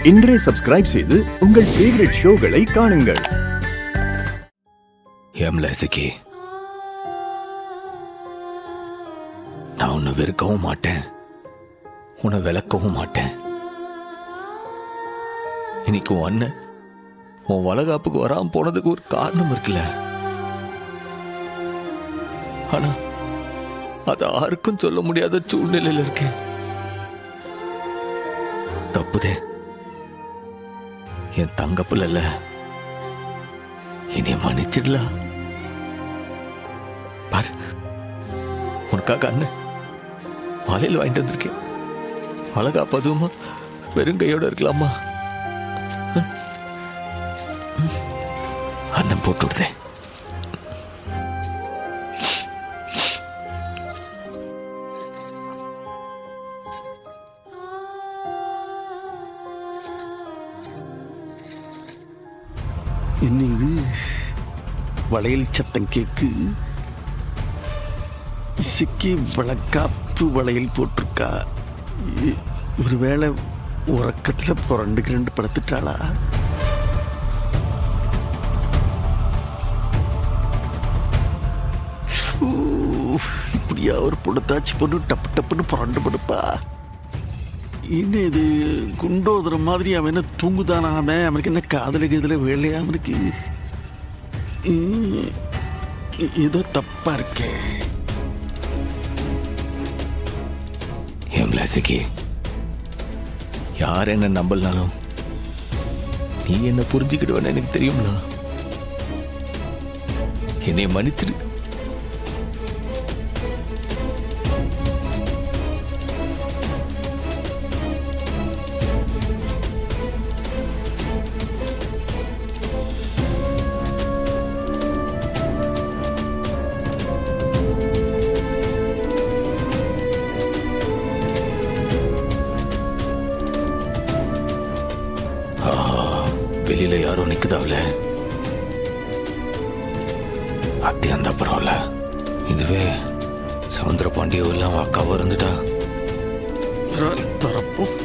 இன்றே சப்ஸ்கிரைப் செய்து உங்கள் ஃபேவரட் ஷோகளை காணுங்கள். லசிகி, நான் உன்னை வெறுக்கவும் மாட்டேன், உன்னை விளக்கவும் மாட்டேன். இன்னைக்கு உன் அண்ணன் உன் வளகாப்புக்கு வராம போனதுக்கு ஒரு காரணம் இருக்குல்ல. ஆனா அது யாருக்கும் சொல்ல முடியாத சூழ்நிலையில இருக்கேன். தப்புதே, என் தங்க பிள்ளை, என்னைய மன்னிச்சிடலாம். பாரு, உனக்காக அண்ணன் வலையில் வாங்கிட்டு வந்திருக்கேன். அழகா பதுமா வெறும் கையோட இருக்கலாமா? அண்ணன் போட்டு விடுதேன். என்ன இது வளையல் சத்தம் கேக்கு? இசைக்கு வளக்காப்பு வளையல் போட்டிருக்கா. ஒருவேளை உறக்கத்தில் புரண்டுக்கு ரெண்டு படுத்துட்டாளா? இப்படியா ஒரு பொடுத்தாச்சு பொண்ணு டப்பு டப்புன்னு புரண்டு படுப்பா? இன்னும் இது குண்டோதர மாதிரி அவன் என்ன தூங்குதானாம? அவனுக்கு என்ன காதலுக்கு இதில் வேலையா? அவனுக்கு ஏதோ தப்பா இருக்கே. லசிகி, யார் என்ன நம்பலனாலும் நீ என்ன புரிஞ்சுக்கிடுவேன்னு எனக்கு தெரியும்ல. என்னை மன்னிச்சிடு. வெளியில யாரோ நிக்குதாவில, அத்தி அந்த பரவாயில்ல. இதுவே சவுந்தர பாண்டியோ எல்லாம் அக்காவோ இருந்துட்டா தரப்போம்.